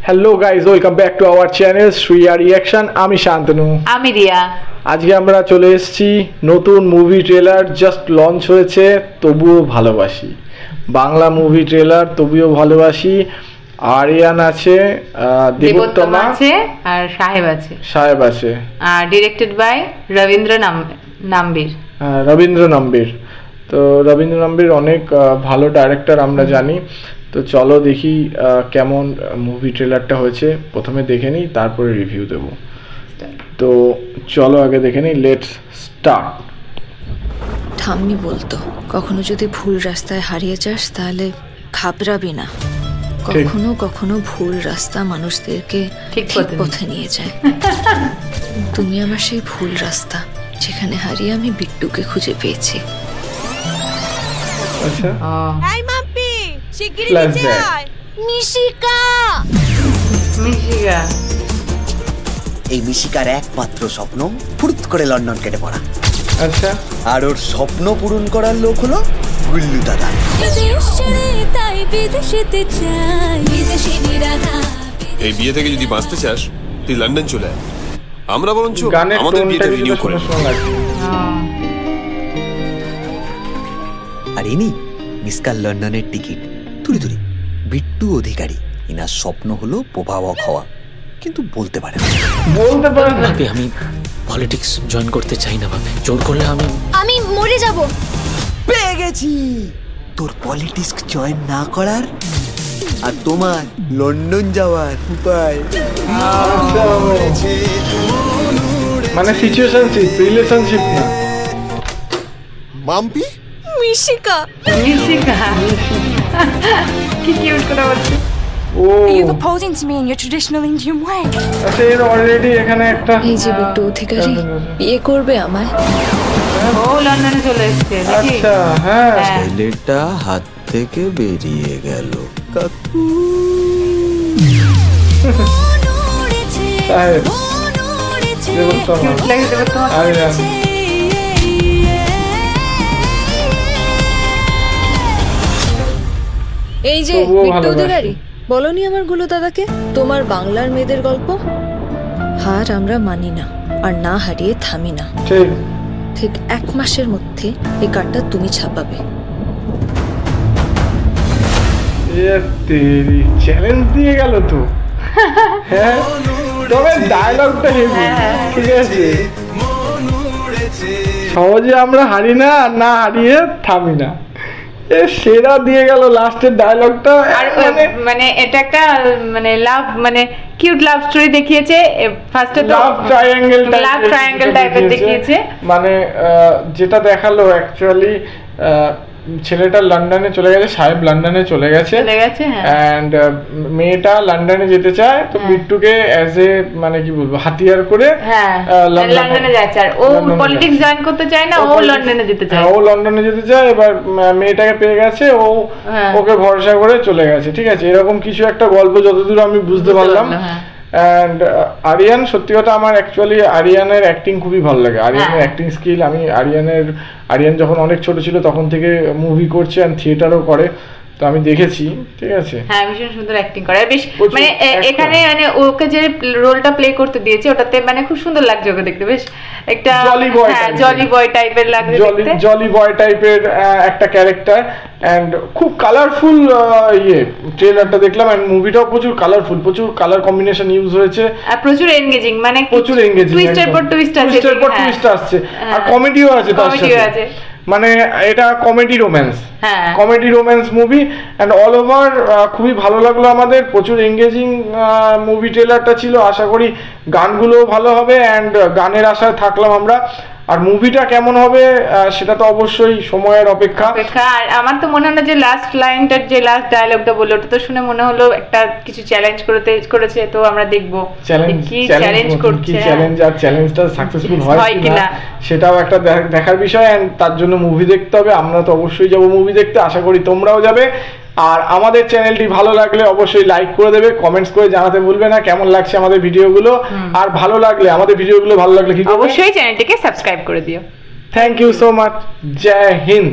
Hello guys, welcome back to our channel Shriya reaction. আমি শান্তনু, আমি রিয়া। আজকে আমরা চলে এসেছি নতুন মুভি ট্রেলার জাস্ট লঞ্চ হয়েছে, তবুও ভালোবাসি। বাংলা মুভি ট্রেলার তবুও ভালোবাসি। আরিয়ান আছে, দেবোত্তমা আছে আর সাহেব আছে আর ডিরেক্টেড বাই রবীন্দ্র নাম্বির। তো রবীন্দ্র নাম্বির অনেক ভালো ডাইরেক্টর আমরা জানি। তো চলো দেখি কেমন মুভি ট্রেলারটা হয়েছে। প্রথমে দেখে নিই, তারপরে রিভিউ দেব। তো চলো আগে দেখে নিই, লেটস স্টার্ট। ঠাম্মি বলতো, কখনো যদি ভুল রাস্তায় হারিয়ে যাস তাহলে ঘাবড়াবি না। কখনো কখনো ভুল রাস্তা মানুষদেরকে ঠিক পথে নিয়ে যায়। তুমি আমার সেই ভুল রাস্তা, যেখানে হারিয়ে আমি বিট্টুকে খুঁজে পেয়েছি। আচ্ছা, এই মিশিকার একমাত্র স্বপ্ন ফুরুত করে লন্ডন কেটে পড়া। আচ্ছা, আর ওর স্বপ্ন পূরণ করার লোক হলো গুল্লু দাদা। এই বিয়ে থেকে যদি বাঁচতে চাস তুই লন্ডন চলে আয়, আমরা বরঞ্চ আমাদের বিয়েটা রিনিউ করে। আর ইনি মিসকার লন্ডনের টিকিট। তুরি বিট্টু অধিকারী। ইনার স্বপ্ন হলো প্রভাবক হওয়া, কিন্তু বলতে পারে না। ভাবি আমি পলিটিক্স জয়েন করতে চাই না ভাবি, জোর করলে আমি মরে যাব। পেয়ে গেছি তোর পলিটিক্স জয়েন না করার আর তোমার লন্ডন যাওয়ার উপায়। মানে সিচুয়েশনশিপ, রিলেশনশিপ না। মাম্পি মিশিকা কি কিউট করে বলছে। You're proposing to me in your traditional Indian way. আচ্ছা, এর অলরেডি এখানে একটা এই যে বিট্টু অধিকারী বিয়ে করবে আমায়। ও লন্ডনে চলে এসেছে। আচ্ছা, হ্যাঁ, ছেলেটা হাত থেকে বেরিয়ে গেল। এই যে বিট্টু অধিকারী, বলনি আমার গুলো দাদাকে তোমার বাংলার মেয়েদের গল্প? হার আমরা মানি না, আর না হারিয়ে থামি না। ঠিক 1 মাসের মধ্যে এই কার্ডটা তুমি ছাপাবে। চ্যালেঞ্জ দিয়ে গেল তো। হ্যাঁ, তবে ডায়লগটা হেভি। ঠিক আছে, সহজে আমরা হারি না, আর না হারিয়ে থামি না। সেরা দিয়ে গেল লাস্টের ডায়লগটা। আর মানে এটা একটা মানে লাভ, মানে কিউট লাভ স্টোরি দেখিয়েছে। ফার্স্টে তো লাভ ট্রায়াঙ্গেল টাইপের দেখিয়েছে। মানে যেটা দেখালো অ্যাকচুয়ালি ছেলেটা লন্ডনে চলে গেছে, সাহেব লন্ডনে চলে গেছে, এন্ড মেয়েটা লন্ডনে যেতে চায়। তো বিট্টুকে অ্যাজ এ মানে কি বলবো হাতিয়ার করে লন্ডনে যাচ্ছে। আর ও পলিটিক্স জয়েন করতে চায় না, ও লন্ডনে যেতে চায়। ও লন্ডনে যেতে চায়। এবার মেয়েটাকে পেয়ে গেছে, ও ওকে ভরসা করে চলে গেছে। ঠিক আছে, এরকম কিছু একটা গল্প যতদূর আমি বুঝতে পারলাম। অ্যান্ড আরিয়ান, সত্যি কথা আমার অ্যাকচুয়ালি আরিয়ানের অ্যাক্টিং খুবই ভালো লাগে। আরিয়ানের অ্যাক্টিং স্কিল, আমি আরিয়ান যখন অনেক ছোট ছিল তখন থেকে মুভি করছে আর থিয়েটারও করে, তো আমি দেখেছি। ঠিক আছে, হ্যাঁ, ভীষণ সুন্দর অ্যাক্টিং করে। বেশ মানে এখানে মানে ওকে যে রোলটা প্লে করতে দিয়েছে ওটাতে মানে খুব সুন্দর লাগছে ওকে দেখতে। বেশ একটা জলি বয় টাইপের লাগছে দেখতে, জলি বয় টাইপের একটা ক্যারেক্টার। এন্ড খুব কালারফুল ট্রেলারটা দেখলাম। এন্ড মুভিটাও প্রচুর কালারফুল, প্রচুর কালার কম্বিনেশন ইউজ হয়েছে, আর প্রচুর এনগেজিং, মানে প্রচুর এনগেজিং, টুইস্টের পর টুইস্ট আছে, টুইস্ট আসছে, আর কমেডিও আছে তার সাথে। মানে এটা comedy romance movie. And all over খুবই ভালো লাগলো আমাদের। প্রচুর এঙ্গেজিং মুভি ট্রেলারটা ছিল। আশা করি গানগুলোও ভালো হবে, অ্যান্ড গানের আশায় থাকলাম আমরা। আর মুভিটা কেমন হবে সেটা তো অবশ্যই সময়ের অপেক্ষা। আর আমার তো মনে হলো যে লাস্ট লাইনটার যে লাস্ট ডায়লগটা বললো, ওটা তো শুনে মনে হলো একটা কিছু চ্যালেঞ্জ করেছে। তো আমরা দেখবো কি চ্যালেঞ্জ করছে, কি চ্যালেঞ্জ, আর চ্যালেঞ্জটা সাকসেসফুল হয় কিনা সেটাও একটা দেখার বিষয়। এন্ড তার জন্য মুভি দেখতে হবে। আমরা তো অবশ্যই যাবো মুভি দেখতে, আশা করি তোমরাও যাবে। আর আমাদের চ্যানেলটি ভালো লাগলে অবশ্যই লাইক করে দেবে, কমেন্টস করে জানাতে ভুলবে না কেমন লাগছে আমাদের ভিডিওগুলো। আর ভালো লাগলে আমাদের ভিডিওগুলো ভালো লাগলে কি অবশ্যই চ্যানেলটিকে সাবস্ক্রাইব করে দিও। Thank you so much. Jai Hind.